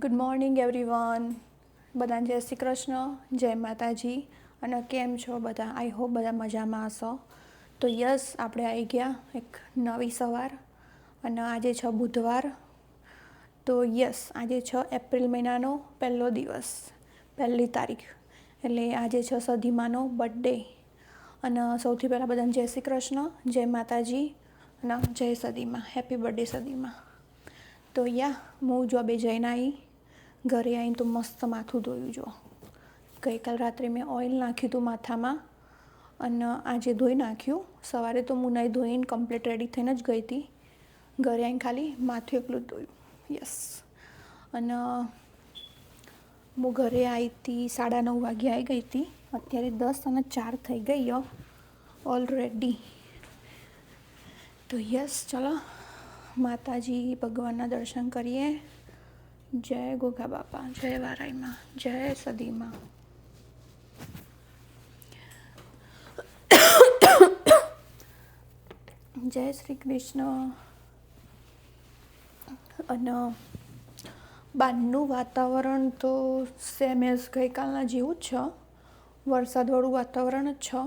Good morning everyone. બધાને જય શ્રી કૃષ્ણ, જય માતાજી. અને કેમ છો બધા? આઈ હોપ બધા મજામાં હશો. તો યસ, આપણે આવી ગયા એક નવી સવાર અને આજે છે બુધવાર. તો યસ, આજે 6 એપ્રિલ મહિનાનો પહેલો દિવસ, પહેલી તારીખ, એટલે આજે છે સધીમાનો બર્થડે. અને સૌથી પહેલાં બધાને જય શ્રી કૃષ્ણ, જય માતાજી અને જય સદીમાં, હેપી બર્થડે સદીમાં. તો હું જોબે જઈને આવી, ઘરે આવીને તો મસ્ત માથું ધોયું. જો ગઈકાલ રાત્રે મેં ઓઇલ નાખ્યું હતું માથામાં અને આજે ધોઈ નાખ્યું. સવારે તો હું નહીં ધોઈને કમ્પ્લીટ રેડી થઈને જ ગઈ હતી. ઘરે આવીને ખાલી માથું એકલું જ ધોયું. યસ. અને હું ઘરે આવી હતી 9:30 વાગે આવી ગઈ હતી. અત્યારે 10:04 થઈ ગઈ ઓલરેડી. તો યસ, ચલો માતાજી ભગવાનના દર્શન કરીએ. જય ગોગા બાપા, જય વારાઈમાં, જય સદીમાં. જય શ્રી કૃષ્ણ. અને બહારનું વાતાવરણ તો સેમ એઝ ગઈકાલના જેવું જ છે. વરસાદવાળું વાતાવરણ જ છે.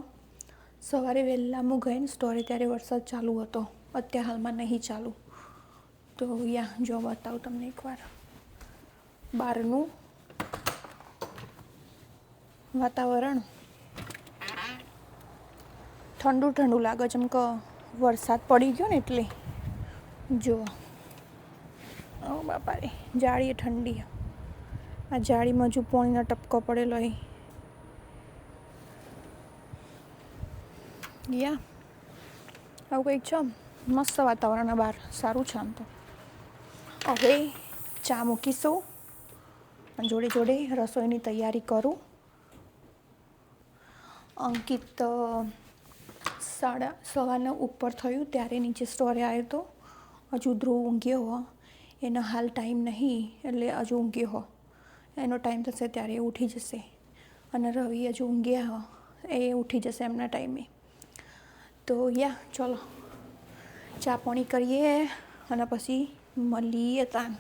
સવારે વહેલા હું ગઈને સ્ટોરે ત્યારે વરસાદ ચાલુ હતો. અત્યારે હાલમાં નહીં ચાલુ. તો જો બતાવું તમને એકવાર બહારનું વાતાવરણ. ઠંડુ ઠંડુ લાગે છે, એમ કે વરસાદ પડી ગયો ને એટલે. જો ઓ બાપા રે, જાળી ઠંડી. આ જાળીમાં હજુ પાણીનો ટપકો પડેલો આવું કંઈક છે. મસ્ત વાતાવરણ બહાર, સારું છે આમ તો. હવે ચા મૂકીશું અને જોડે જોડે રસોઈની તૈયારી કરું. અંકિત સવારના ઉપર થયું ત્યારે નીચે સ્ટોરે આવ્યો હતો. હજુ ધ્રુવ ઊંઘ્યો હો, એનો હાલ ટાઈમ નહીં, એટલે હજુ ઊંઘ્યો હો. એનો ટાઈમ થશે ત્યારે એ ઉઠી જશે. અને રવિ હજુ ઊંઘ્યા હો, એ ઉઠી જશે એમના ટાઈમે. તો ચલો ચા પાણી કરીએ અને પછી મળીએ તાન.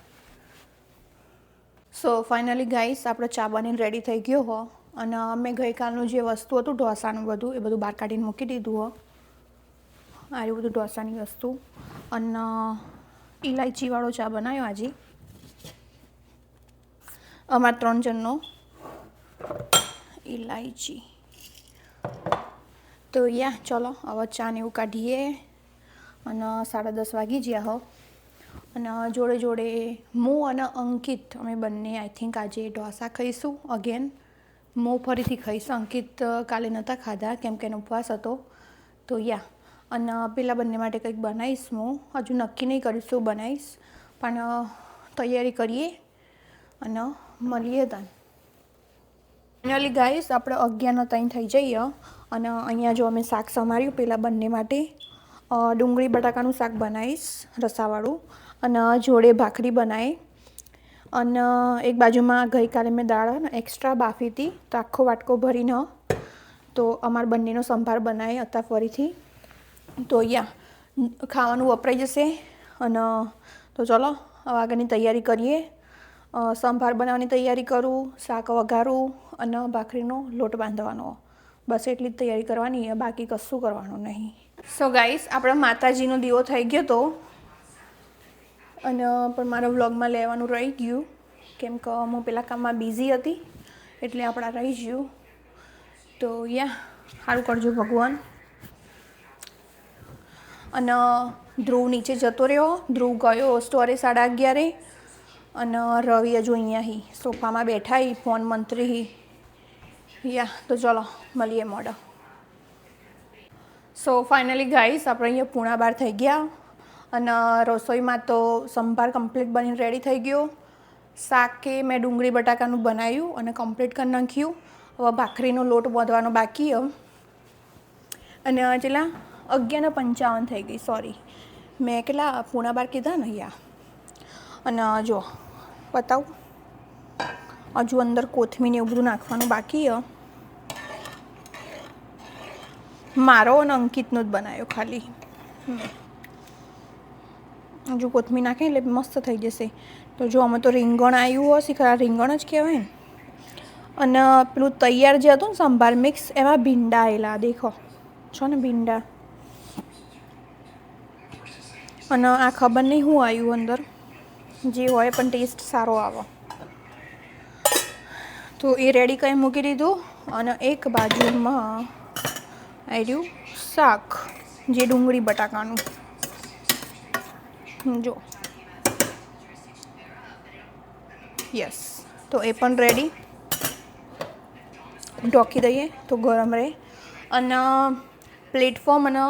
સો ફાઇનલી ગાઈસ, આપણો ચા બનીને રેડી થઈ ગયો હો. અને અમે ગઈકાલનું જે વસ્તુ હતું ઢોસાનું બધું, એ બધું બહાર કાઢીને મૂકી દીધું હો. આ બધું ઢોસાની વસ્તુ. અને ઇલાયચીવાળો ચા બનાવ્યો આજે અમારા 3 જણનો. ઇલાયચી. તો ચલો હવે ચા ને એવું કાઢીએ. અને 10:30 વાગી ગયા હો. અને જોડે જોડે હું અને અંકિત, અમે બંને આઈ થિંક આજે ઢોસા ખાઈશું અગેન. હું ફરીથી ખાઈશ. અંકિત કાલે નહોતા ખાધા કેમ કે એનો ઉપવાસ હતો. તો અને પેલા બંને માટે કંઈક બનાવીશ. હું હજુ નક્કી નહીં કરીશ શું બનાવીશ, પણ તૈયારી કરીએ અને મળીએ તાન. ફાઇનલી ગાઈસ, આપણે 11:03 થઈ જઈએ. અને અહીંયા જો અમે શાક સમાર્યું પેલા બંને માટે. ડુંગળી બટાકાનું શાક બનાવીશ રસાવાળું, અને જોડે ભાખરી બનાવી. અને એક બાજુમાં ગઈકાલે મેં દાળ એક્સ્ટ્રા બાફી હતી, તો આખો વાટકો ભરીને તો અમારા બંનેનો સંભાર બનાવી હતા ફરીથી. તો ખાવાનું વપરાઈ જશે. અને તો ચલો હવે આગળની તૈયારી કરીએ. સંભાર બનાવવાની તૈયારી કરું, શાક વઘારું અને ભાખરીનો લોટ બાંધવાનો. બસ એટલી જ તૈયારી કરવાની, બાકી કશું કરવાનું નહીં. સો ગાઈસ, આપણે માતાજીનો દીવો થઈ ગયો તો, અને પણ મારા વ્લોગમાં લેવાનું રહી ગયું કેમ કે હું પેલા કામમાં બિઝી હતી, એટલે આપણા રહી ગયું. તો સારું કરજો ભગવાન. અને ધ્રુવ નીચે જતો રહ્યો. ધ્રુવ ગયો સ્ટોરે 11:30. અને રવિ હજુ અહીંયા સોફામાં બેઠા ફોન મંત્રી. તો ચલો મળીએ મોડા. સો ફાઇનલી ગાઈસ, આપણે અહીંયા 11:30 થઈ ગયા. અને રસોઈમાં તો સંભાર કમ્પ્લીટ બનીને રેડી થઈ ગયો. શાક કે મેં ડુંગળી બટાકાનું બનાવ્યું અને કમ્પ્લીટ કરી નાખ્યું. હવે ભાખરીનો લોટ બાંધવાનો બાકી. અને કેટલા 11:55 થઈ ગઈ. સોરી, મેં કેટલા 11:15 કીધા ને. અને જો બતાવું, હજુ અંદર કોથમીર એવું બધું નાખવાનું બાકી. મારો અને અંકિતનો જ બનાવ્યો ખાલી. હજુ કોથમીર નાખે એટલે મસ્ત થઈ જશે. તો જો અમે તો રીંગણ આવ્યું હશે, ખરા રીંગણ જ કહેવાય ને. અને પેલું તૈયાર જે હતું ને સંભાર મિક્સ, એમાં ભીંડા આવેલા દેખો છો ને ભીંડા. અને આ ખબર નહીં શું આવ્યું અંદર, જે હોય પણ ટેસ્ટ સારો આવે. તો એ રેડી કરી મૂકી દીધું. અને એક બાજુમાં આવ્યું શાક, જે ડુંગળી બટાકાનું. જો યસ, તો એ પણ રેડી. ઢોકી દઈએ તો ગરમ રહે. અને પ્લેટફોર્મ અને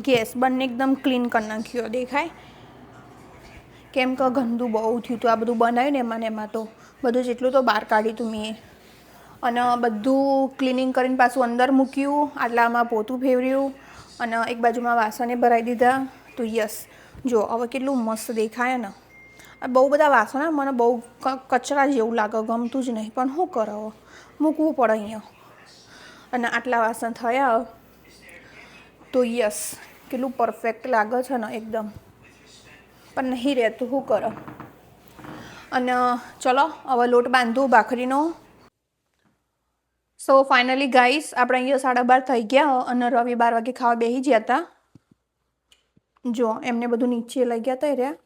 ગેસ બંને એકદમ ક્લીન કરી નાખ્યો દેખાય, કેમ કે ગંદુ બહુ થયું હતું આ બધું બનાવ્યું ને એમાં તો બધું જેટલું તો બહાર કાઢ્યું હતું મેં. અને બધું ક્લિનિંગ કરીને પાછું અંદર મૂક્યું, આટલામાં પોતું ફેરવ્યું અને એક બાજુમાં વાસણે ભરાઈ દીધા. તો યસ, જો હવે કેટલું મસ્ત દેખાય ને. બહુ બધા વાસણ, મને બહુ કચરા જેવું લાગે, ગમતું જ નહીં, પણ શું કરો, મૂકવું પડે અહીંયા. અને આટલા વાસણ થયા તો યસ, કેટલું પરફેક્ટ લાગે છે ને એકદમ. પણ નહીં રહેતું, શું કરો. અને ચલો હવે લોટ બાંધું ભાખરીનો. સો ફાઇનલી ગાઈસ, આપણે અહીંયા 12:30 થઈ ગયા અને રવિ 12 વાગે ખાવા બેસી ગયા હતા. જો એમને બધું નીચે લઈ ગયા હતા રહ્યા,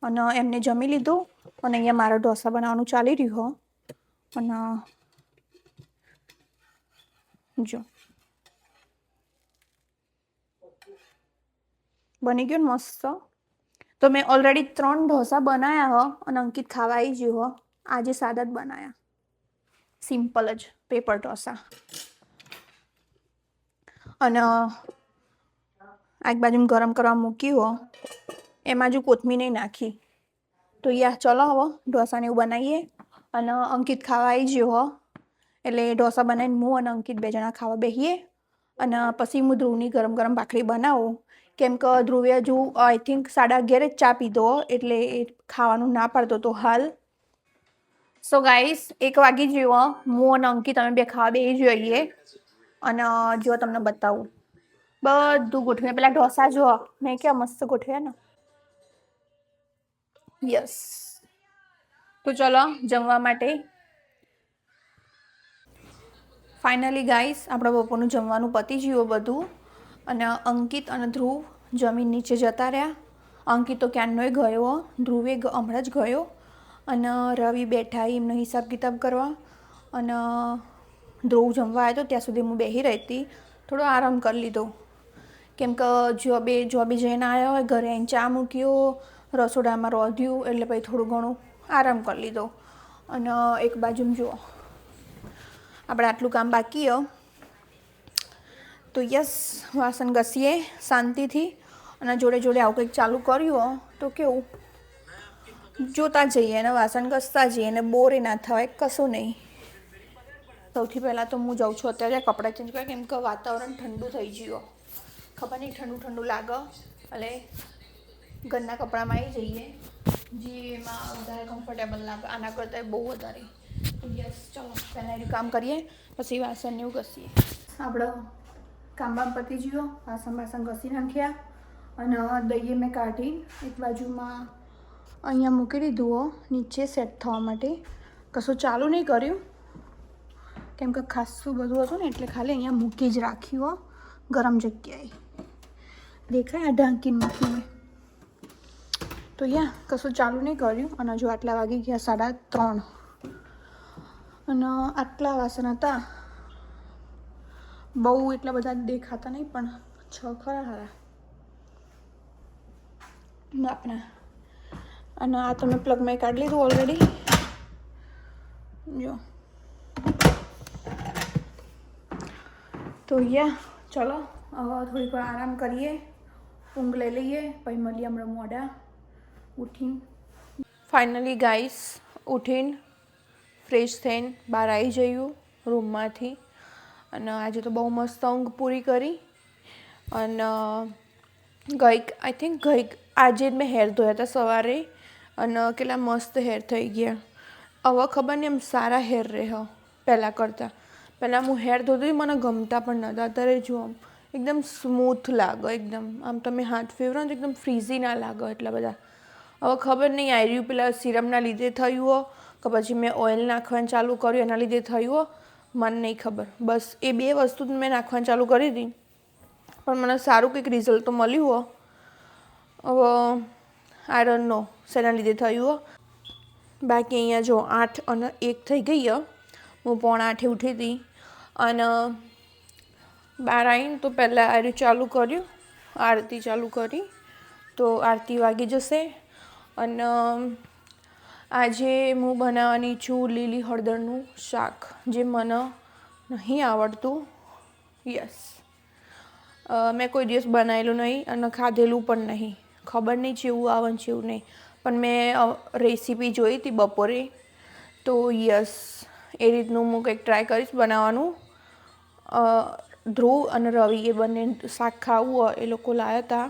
અને એમને જમી લીધું. અને અહીંયા મારા ઢોસા બનાવવાનું ચાલી રહ્યું. અને જો બની ગયું ને મસ્ત. તો મેં ઓલરેડી 3 ઢોસા બનાવ્યા અને અંકિત ખાવા આવી ગયો. આજે સાદા જ બનાવ્યા, સિમ્પલ જ પેપર ઢોસા. અને એક બાજુ ગરમ કરવા મૂક્યું, એમાં જો કોથમીર નહીં નાખી. તો યા ચલો હવે ઢોસાને એવું બનાવીએ. અને અંકિત ખાવા આવી ગયો, એટલે ઢોસા બનાવીને હું અને અંકિત 2 જણા ખાવા બેસીએ. અને પછી હું ધ્રુવની ગરમ ગરમ ભાખરી બનાવું, કેમ કે ધ્રુવે હજુ આઈ થિંક 11:30 જ ચા પીધો, એટલે એ ખાવાનું ના પાડતો તો હાલ. સો ગાઈસ, 1 વાગી ગયો, હું અને અંકિત અમે 2 ખાવા બેસી જોઈએ. અને જો તમને બતાવું બધું ગોઠવ્યું. પેલા ઢોસા જો મેં કેવા મસ્ત ગોઠવ્યા ને. યસ, તો ચલો જમવા માટે. ફાઇનલી ગાઈસ, આપણે બપોરનું જમવાનું પતી ગયું બધું. અને અંકિત અને ધ્રુવ જમીન નીચે જતા રહ્યા. અંકિત તો ક્યારનોય ગયો, ધ્રુવે હમણાં જ ગયો. અને રવિ બેઠા એમનો હિસાબ કિતાબ કરવા. અને ધ્રુવ જમવા આવ્યો તો ત્યાં સુધી હું બેસી રહી હતી, થોડો આરામ કરી લીધો. કેમ કે જોબે જઈને આવ્યા હોય, ઘરે આવીને ચા મૂક્યો, રસોડામાં રોધ્યું, એટલે પછી થોડું ઘણું આરામ કરી લીધો. અને એક બાજુ જુઓ, આપણે આટલું કામ બાકી હો. તો યસ, વાસણ ઘસીએ શાંતિથી. અને જોડે જોડે આવું કંઈક ચાલુ કર્યું તો કેવું, જોતા જઈએ અને વાસણ ઘસતા જઈએ અને બોરે ના થવાય, કશું નહીં. સૌથી પહેલાં તો હું જાઉં છું અત્યારે કપડાં ચેન્જ કરવા, કેમ કે વાતાવરણ ઠંડુ થઈ ગયું. ખબર નહીં ઠંડુ ઠંડુ લાગે, એટલે ઘરના કપડામાં આવી જઈએ, જે એમાં વધારે કમ્ફર્ટેબલ લાગે, આના કરતાં બહુ વધારે. યસ, ચલો પહેલાં એનું કામ કરીએ, પછી વાસણને એવું ઘસીએ. આપણો કામ પતી ગયો, વાસણ ઘસી નાખ્યા. અને દહીં મેં કાઢી એક બાજુમાં અહીંયા મૂકી દીધું નીચે સેટ થવા માટે. કશું ચાલુ નહીં કર્યું, કેમ કે ખાસું બધું હતું ને, એટલે ખાલી અહીંયા મૂકી જ રાખ્યું ગરમ જગ્યાએ. દેખાય આ ઢાંકીને મૂકીને. તો કશું ચાલુ નહીં કર્યું. અને જો આટલા વાગી ગયા 3:30. અને આટલા વાસણ હતા, બહુ એટલા બધા દેખાતા નહીં, પણ 6 ખરા હારા આપણા. અને આ તમે પ્લગમાં કાઢી લીધું ઓલરેડી. જો તો ચલો હવે થોડીક વાર આરામ કરીએ, ઊંઘ લઈ લઈએ, પછી મળીએ હમણાં મોડા ઉઠીને. ફાઇનલી ગાઈસ, ઉઠીને ફ્રેશ થઈને બહાર આવી જયું રૂમમાંથી. અને આજે તો બહુ મસ્ત ઊંઘ પૂરી કરી. અને આઈ થિંક આજે જ મેં હેર ધોયા હતા સવારે, અને કેટલા મસ્ત હેર થઈ ગયા. હવે ખબર નહીં એમ સારા હેર રહે પહેલાં કરતાં. પહેલાં હું હેર ધોતી મને ગમતા પણ નહોતા, અત્યારે જો એકદમ સ્મૂથ લાગે એકદમ. આમ તમે હાથ ફેરવો ને એકદમ ફ્રીઝી ના લાગે એટલા બધા. હવે ખબર નહીં આવ્યું પેલા સિરમના લીધે થયું હો કે પછી મેં ઓઇલ નાખવાનું ચાલુ કર્યું એના લીધે થયું હો, મને નહીં ખબર. બસ એ 2 વસ્તુ મેં નાખવાનું ચાલુ કરી હતી પણ મને સારું કંઈક રિઝલ્ટ તો મળ્યું હો. હવે આઈ ડોન્ટ નો શેના લીધે થયું હો. બાકી અહીંયા જો 8 અને 1 થઈ ગઈ હો. હું 7:45 ઉઠી હતી અને બહાર આવીને તો પહેલાં આર્યું ચાલુ કર્યું, આરતી ચાલુ કરી તો આરતી વાગી જશે. અને આજે હું બનાવવાની છું લીલી હળદરનું શાક, જે મને નહીં આવડતું. યસ, મેં કોઈ દિવસ બનાવેલું નહીં અને ખાધેલું પણ નહીં. ખબર નહીં જેવું આવે ને જેવું નહીં, પણ મેં રેસીપી જોઈ હતી બપોરે તો યસ એ રીતનું હું કંઈક ટ્રાય કરીશ બનાવવાનું. ધ્રુવ અને રવિ એ બંને શાક ખાવું હોય એ લોકો લાવ્યા હતા.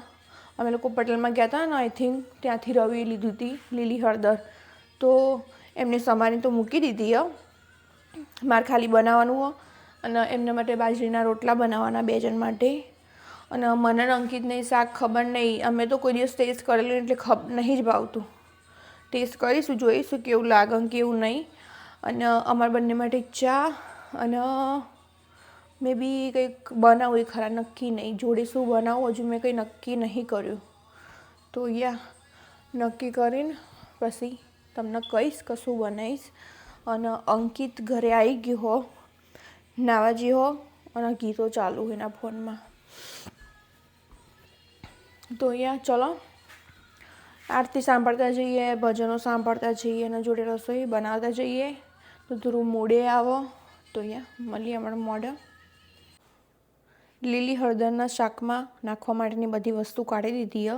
અમે લોકો પટેલમાં ગયા હતા ને આઈ થિંક ત્યાંથી રવિએ લીધી હતી લીલી હળદર, તો એમને સમારી તો મૂકી દીધી હો. મારે ખાલી બનાવવાનું હો અને એમના માટે બાજરીના રોટલા બનાવવાના 2 જણ માટે. અને મને અંકિતને શાક ખબર નહીં, અમે તો કોઈ દિવસ ટેસ્ટ કરેલું એટલે નહીં જ ભાવતું. ટેસ્ટ કરીશું, જોઈશું કેવું લાગે કેવું નહીં. અને અમારા બંને માટે ચા અને મે બી કંઈક બનાવું એ ખરા નક્કી નહીં. જોડે શું બનાવું હજુ મેં કંઈ નક્કી નહીં કર્યું. તો યા નક્કી કરીને પછી તમને કહીશ કે શું બનાવીશ. અને અંકિત ઘરે આવી ગયો હો, નાવા ગયો હો અને ગીતો ચાલુ એના ફોનમાં. તો યા ચલો આરતી સાંભળતા જઈએ, ભજનો સાંભળતા જઈએ અને જોડે રસોઈ બનાવતા જઈએ. તો થોડું મોડે આવો તો યા મળીએ હમણાં મોડે. લીલી હળદરના શાકમાં નાખવા માટેની બધી વસ્તુ કાઢી દીધી હો.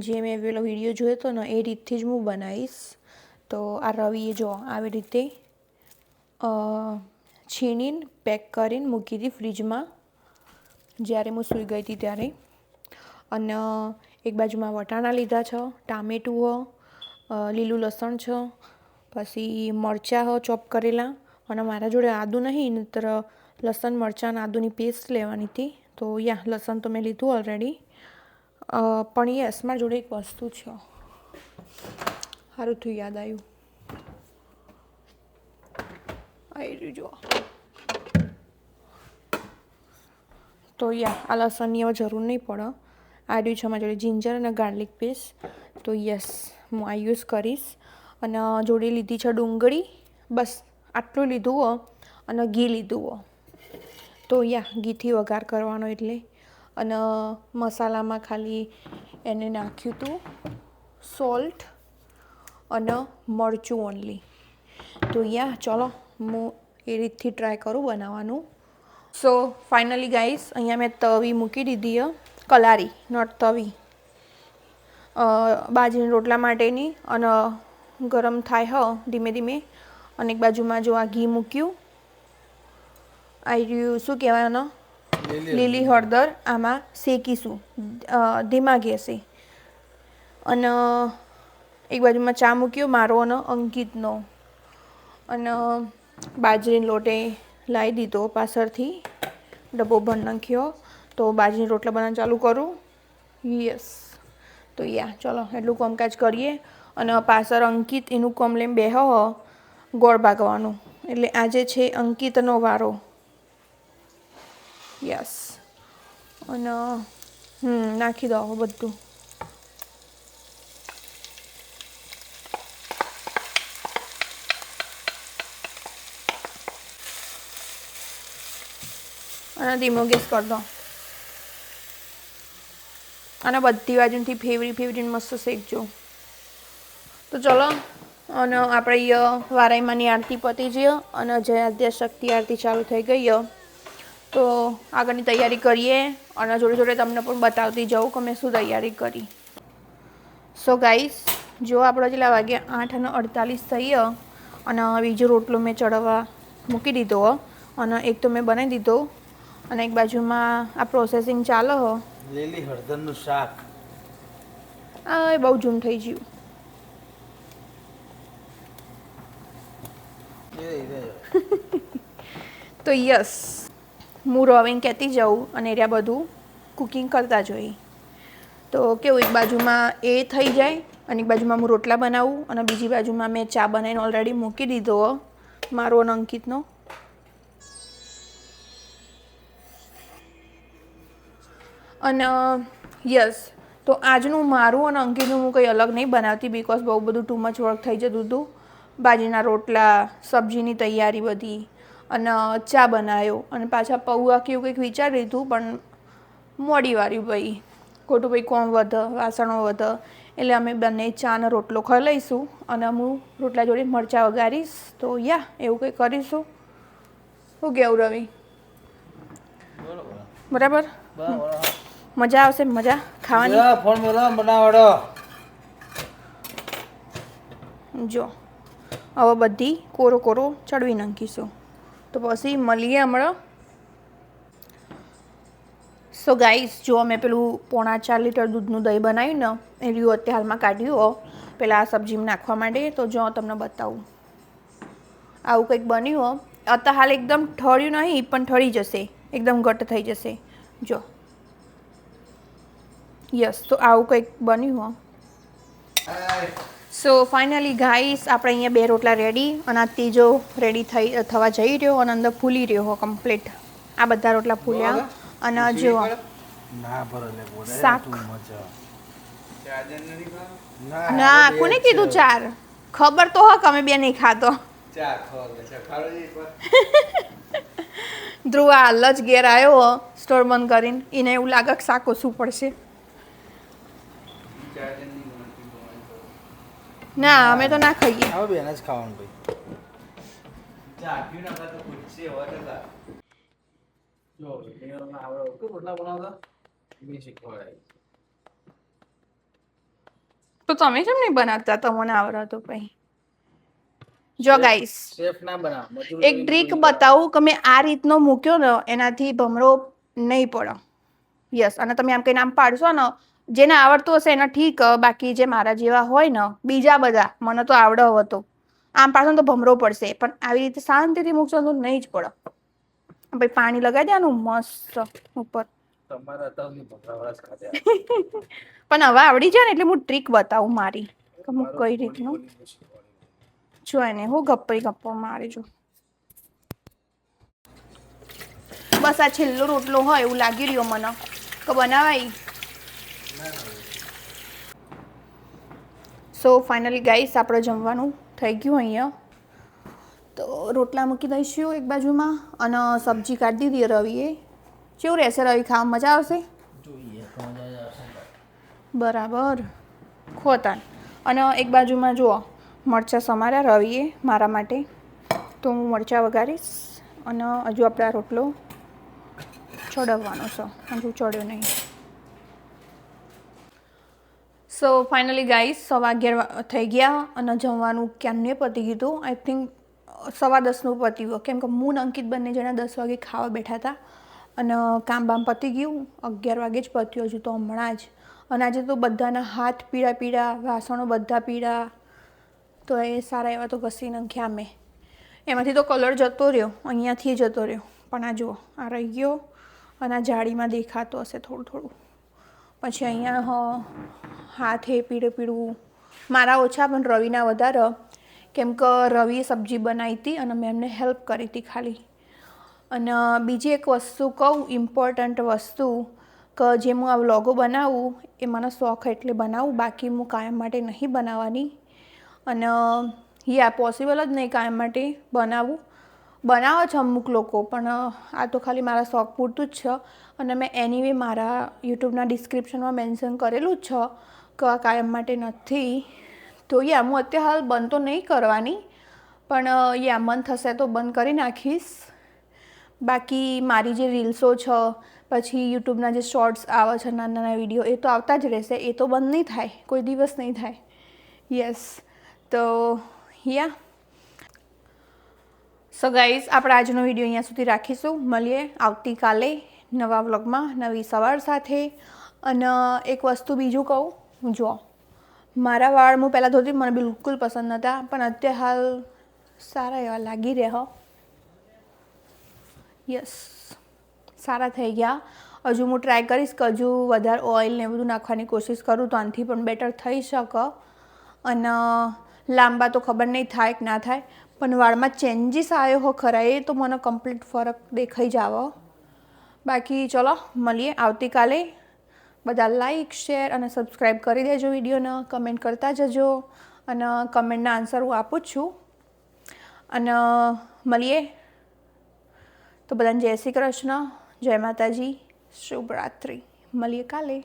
જે મેં પેલો વિડીયો જોયો હતો ને એ રીતથી જ હું બનાવીશ. તો આ રવિએ જો આવી રીતે છીણીને પેક કરીને મૂકી હતી ફ્રીજમાં જ્યારે હું સૂઈ ગઈ હતી ત્યારે. અને એક બાજુમાં વટાણા લીધા છે, ટામેટું હો, લીલું લસણ છે, પછી મરચાં હો ચોપ કરેલા. અને મારા જોડે આદું નહીં, નહીંતર લસણ મરચાં અને આદુની પેસ્ટ લેવાની હતી. તો યા લસણ તો મેં લીધું ઓલરેડી. પણ યસ મારા જોડે એક વસ્તુ છે, સારું થયું યાદ આવ્યું. આવી રહ્યું જો. તો યા આ લસણની હવે જરૂર નહીં પડે. આ રહ્યું છે અમારા જોડે જિંજર અને ગાર્લિક પેસ્ટ. તો યસ હું આ યુઝ કરીશ. અને જોડે લીધી છે ડુંગળી, બસ આટલું લીધું હો. અને ઘી લીધું હો. તો યા ઘીથી વઘાર કરવાનો એટલે. અને મસાલામાં ખાલી એને નાખ્યું હતું સોલ્ટ અને મરચું ઓનલી. તો યા ચલો હું એ રીતથી ટ્રાય કરું બનાવવાનું. સો ફાઇનલી ગાઈસ અહીંયા મેં તવી મૂકી દીધી હો, કલારી નોટ તવી, બાજરીના રોટલા માટેની. અને ગરમ થાય હ ધીમે ધીમે. અને એક બાજુમાં જો આ ઘી મૂક્યું, આ રહ્યું શું કહેવાય એનો લીલી હળદર, આમાં શેકીશું ધીમા ગેસે. અને એક બાજુમાં ચા મૂક્યો મારો અને અંકિતનો. અને બાજરીનો લોટે લાવી દીધો પાછળથી, ડબ્બો ભરી નાખ્યો. તો બાજરીના રોટલા બનાવવાનું ચાલુ કરું. યસ તો યા ચલો એટલું કામકાજ કરીએ. અને પાછળ અંકિત એનું કામ લઈને બેહો ગોળ ભાગવાનું. એટલે આજે છે અંકિતનો વારો. યસ અને નાખી દો બધું. અને ધીમો ગેસ કરી દો. અને બધી બાજુથી ફેવરી મસ્ત શેકજો. તો ચલો અને આપણે વારાઈમાંની આરતી પતી જઈએ અને જય આદ્ય શક્તિ આરતી ચાલુ થઈ ગઈ. તો આગળની તૈયારી કરીએ અને જોડે જોડે તમને પણ બતાવતી જાઉં કે મેં શું તૈયારી કરી. સો ગાઈસ જો આપણે જેટલા વાગ્યા 8:48 થઈએ અને બીજો રોટલો મેં ચડવા મૂકી દીધો અને એક તો મેં બનાવી દીધો. અને એક બાજુમાં આ પ્રોસેસિંગ ચાલે હો લીલી હળદરનું શાક. આ બહુ જૂન થઈ ગયું. તો યસ હું રવિને કહેતી જાઉં અને રહ્યા બધું કુકિંગ કરતા જોઈ. તો કેવું એક બાજુમાં એ થઈ જાય અને એક બાજુમાં હું રોટલા બનાવું અને બીજી બાજુમાં મેં ચા બનાવીને ઓલરેડી મૂકી દીધો મારો અને અંકિતનો. અને યસ, તો આજનું મારું અને અંકિતનું હું કંઈ અલગ નહીં બનાવતી બિકોઝ બહુ બધું ટુ મચ વર્ક થઈ જતું હતું. બાજરીના રોટલા, સબ્જીની તૈયારી બધી અને ચા બનાવ્યો અને પાછા પૌવા કે એવું કંઈક વિચારી હતું પણ મોડી વાર્યું ભાઈ, ખોટું ભાઈ કોમ વધે, વાસણો વધે, એટલે અમે બંને ચા અને રોટલો ખાઈ લઈશું અને હું રોટલા જોડે મરચાં વઘારીશ. તો યા એવું કંઈ કરીશું. શું કહેવું રવિ? બરાબર, મજા આવશે, મજા ખાવાની. ફોન બનાવડો. જો હવે બધી કોરો કોરો ચડવી નાખીશું તો પછી મળીએ હમણાં. સો ગાઈસ, જો મેં પેલું 4.5 લીટર દૂધનું દહીં બનાવ્યું ને એ રહ્યું અત્યારે હાલમાં કાઢ્યું પેલા સબ્જીમાં નાખવા માટે. તો જો તમને બતાવું, આવું કંઈક બન્યું હો. અત્યારે હાલ એકદમ ઠળ્યું નહીં પણ ઠળી જશે, એકદમ ઘટ થઈ જશે. જો યસ, તો આવું કંઈક બન્યું હો. સો ફાઇનલી ગાઈસ, આપણે અહીંયા 2 રોટલા રેડી અને આ ત્રીજો રેડી થવા જઈ રહ્યો અને અંદર ફૂલી રહ્યો હો કમ્પ્લીટ. આ બધા રોટલા ફૂલ્યા અને જો શાક. ના, કોને કીધું 4? ખબર તો હક અમે 2 નહીં ખાતો. ધ્રુવ હાલ જ ઘેર આવ્યો સ્ટોર બંધ કરીને, એને એવું લાગે કે શાક ઓછું પડશે. ના, અમે તો ના ખાઈએ. હવે બેન જ ખાવાનું ભાઈ. તો તમે કેમ નહીં બનાવતા? તમને આવડે તો પછી. જો ગાઈસ, એક ટ્રીક બતાવું કે મેં આ રીતનો મૂક્યો ને એનાથી ભમરો નહીં પડે. યસ, અને તમે આમ કંઈ નામ પાડશો ને, જેને આવડતું હશે એને ઠીક, બાકી જે મારા જેવા હોય ને બીજા બધા, મને તો આવડે હવે તો આમ પાડશો તો ભમરો પડશે, પણ આવી રીતે શાંતિથી મૂકશો તો નહીં જ પડે. ભાઈ પાણી લગાવી દેવાનું મસ્ત ઉપર. પણ હવે આવડી જાય ને એટલે હું ટ્રીક બતાવું મારી કે હું કઈ રીતનું. જો એને હું ગપ્પો મારી જો. બસ આ છેલ્લો રોટલો હોય એવું લાગી રહ્યો મને કે બનાવાય. સો ફાઇનલી ગાઈસ, આપણે જમવાનું થઈ ગયું અહીંયા. તો રોટલા મૂકી દઈશું એક બાજુમાં અને સબ્જી કાઢી દીધી રવિએ. કેવું રહેશે રવિ? ખાવા મજા આવશે? બરાબર, ખોતાન. અને એક બાજુમાં જુઓ મરચાં સમાર્યા રવિએ મારા માટે, તો હું મરચાં વઘારીશ. અને હજુ આપણે આ રોટલો ચડાવવાનો છે, હજુ ચડ્યો નહીં. સો ફાઇનલી ગાઈસ, 11:15 થઈ ગયા અને જમવાનું ક્યાંને પતી ગયું. આઈ થિંક 10:15નું પત્યું, કેમ કે હું અંકિત બંને જણા 10 વાગે ખાવા બેઠા હતા અને કામ બામ પતી ગયું. 11 વાગે જ પત્યું હજુ તો હમણાં જ. અને આજે તો બધાના હાથ પીળા, વાસણો બધા પીળા, તો એ સારા એવા તો ઘસી નાખ્યા મેં. એમાંથી તો કલર જતો રહ્યો, અહીંયાથી જતો રહ્યો, પણ આ જુઓ આ રહી ગયો અને આ જાળીમાં દેખાતો હશે થોડું. પછી અહીંયા હાથે પીળું મારા ઓછા પણ રવિના વધારે, કેમ કે રવિએ સબ્જી બનાવી હતી અને મેં એમને હેલ્પ કરી હતી ખાલી. અને બીજી એક વસ્તુ કહું, ઇમ્પોર્ટન્ટ વસ્તુ, કે જે હું આ વ્લોગો બનાવું એ મને શોખ એટલે બનાવું, બાકી હું કાયમ માટે નહીં બનાવવાની. અને પોસિબલ જ નહીં કાયમ માટે બનાવે છે અમુક લોકો, પણ આ તો ખાલી મારા શોખ પૂરતું જ છે. અને મેં એનીવે મારા યુટ્યુબના ડિસ્ક્રિપ્શનમાં મેન્શન કરેલું જ છે કે આ કાયમ માટે નથી. તો હું અત્યારે હાલ બંધ તો નહીં કરવાની, પણ મન થશે તો બંધ કરી નાખીશ. બાકી મારી જે રીલ્સો છે, પછી યુટ્યુબના જે શોર્ટ્સ આવે છે, નાના વિડીયો, એ તો આવતા જ રહેશે, એ તો બંધ નહીં થાય, કોઈ દિવસ નહીં થાય. યસ, તો સો ગાઈઝ, આપણે આજનો વિડીયો અહીંયા સુધી રાખીશું. મળીએ આવતીકાલે નવા વ્લોગમાં નવી સવાર સાથે. અને એક વસ્તુ બીજું કહું, જો મારા વાળ હું પહેલાં ધોતી મને બિલકુલ પસંદ નહોતા, પણ અત્યારે હાલ સારા એવા લાગી રહ્યા. યસ, સારા થઈ ગયા. હજુ હું ટ્રાય કરીશ કે હજુ વધારે ઓઇલ ને બધું નાખવાની કોશિશ કરું તો આનાથી પણ બેટર થઈ શકે. અને લાંબા તો ખબર નહીં થાય કે ના થાય, પણ વાળમાં ચેન્જીસ આવ્યો હો ખરા એ તો મને કમ્પ્લીટ ફરક દેખાઈ જાવ. બાકી ચલો મળીએ આવતીકાલે. બધા લાઈક શેર અને સબસ્ક્રાઈબ કરી દેજો વિડીયોને, કમેન્ટ કરતા જજો અને કમેન્ટના આન્સર હું આપું જ છું. અને મળીએ તો બધાને જય શ્રી કૃષ્ણ, જય માતાજી, શુભરાત્રિ. મળીએ કાલે.